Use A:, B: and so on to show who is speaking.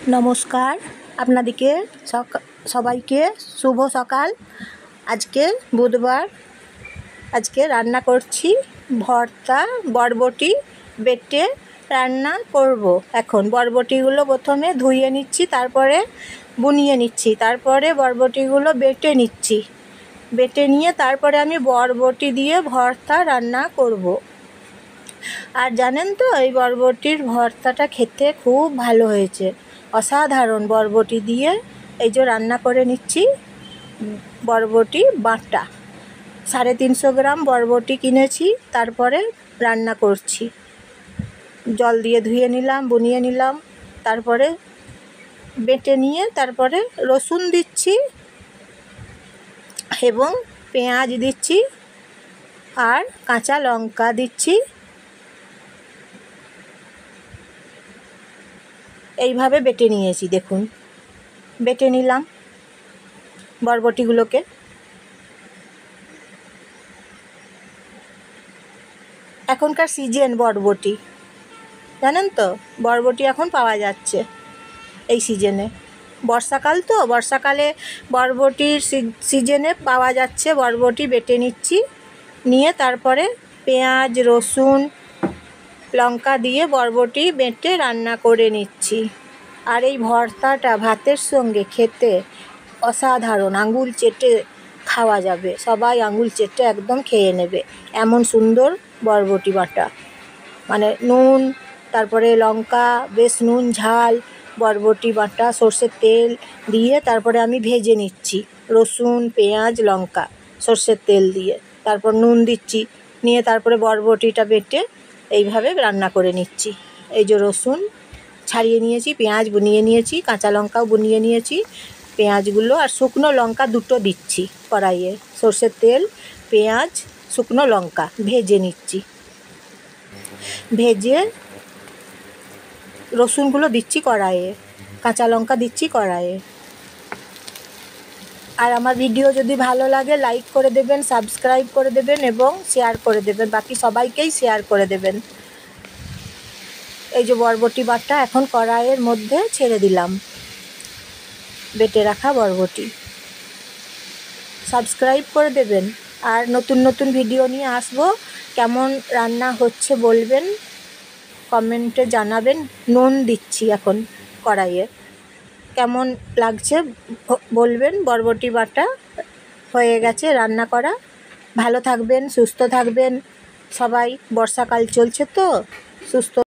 A: নমস্কার, আপনাদেরকে সবাইকে শুভ সকাল। আজকে বুধবার, আজকে রান্না করছি ভর্তা বরবটি বেটে রান্না করব। এখন বরবটিগুলো প্রথমে ধুয়ে নিচ্ছি, তারপরে বুনিয়ে নিচ্ছি, তারপরে বরবটিগুলো বেটে নিচ্ছি। বেটে নিয়ে তারপরে আমি বরবটি দিয়ে ভর্তা রান্না করব। আর জানেন তো, এই বরবটির ভর্তাটা খেতে খুব ভালো হয়েছে, অসাধারণ। বরবটি দিয়ে এই যে রান্না করে নিচ্ছি বরবটি বাটা। 350 গ্রাম বরবটি কিনেছি, তারপরে রান্না করছি। জল দিয়ে ধুয়ে নিলাম, বুনিয়ে নিলাম, তারপরে বেটে নিয়ে তারপরে রসুন দিচ্ছি এবং পেঁয়াজ দিচ্ছি আর কাঁচা লঙ্কা দিচ্ছি। এইভাবে বেটে নিয়েছি, দেখুন বেটে নিলাম বরবটিগুলোকে। এখনকার সিজন বরবটি, জানেন তো, বরবটি এখন পাওয়া যাচ্ছে এই সিজনে। বর্ষাকাল তো, বর্ষাকালে বরবটির সিজনে পাওয়া যাচ্ছে। বরবটি বেটে নিচ্ছি, নিয়ে তারপরে পেঁয়াজ রসুন লঙ্কা দিয়ে বরবটি বেটে রান্না করে নিচ্ছি। আর এই ভর্তাটা ভাতের সঙ্গে খেতে অসাধারণ, আঙুল চেটে খাওয়া যাবে, সবাই আঙুল চেটে একদম খেয়ে নেবে, এমন সুন্দর বরবটি বাটা। মানে নুন, তারপরে লঙ্কা, বেশ নুন ঝাল, বরবটি বাটা, সর্ষের তেল দিয়ে তারপরে আমি ভেজে নিচ্ছি। রসুন পেঁয়াজ লঙ্কা সর্ষের তেল দিয়ে তারপর নুন দিচ্ছি, নিয়ে তারপরে বরবটিটা বেটে এইভাবে রান্না করে নিচ্ছি। এই যে রসুন ছাড়িয়ে নিয়েছি, পেঁয়াজ বুনিয়ে নিয়েছি, কাঁচা লঙ্কাও বুনিয়ে নিয়েছি। পেঁয়াজগুলো আর শুকনো লঙ্কা দুটো দিচ্ছি কড়াইয়ে। সর্ষের তেল, পেঁয়াজ, শুকনো লঙ্কা ভেজে নিচ্ছি। ভেজে রসুনগুলো দিচ্ছি কড়াইয়ে, কাঁচা লঙ্কা দিচ্ছি কড়াইয়ে। আর আমার ভিডিও যদি ভালো লাগে লাইক করে দেবেন, সাবস্ক্রাইব করে দেবেন এবং শেয়ার করে দেবেন, বাকি সবাইকেই শেয়ার করে দেবেন। এই যে বরবটি বাটা এখন কড়াইয়ের মধ্যে ছেড়ে দিলাম, বেটে রাখা বরবটি। সাবস্ক্রাইব করে দেবেন, আর নতুন নতুন ভিডিও নিয়ে আসবো। কেমন রান্না হচ্ছে বলবেন, কমেন্টে জানাবেন। নুন দিচ্ছি এখন কড়াইয়ে, কেমন লাগছে বলবেন। বরবটি বাটা হয়ে গেছে রান্না করা। ভালো থাকবেন, সুস্থ থাকবেন সবাই। বর্ষাকাল চলছে তো, সুস্থ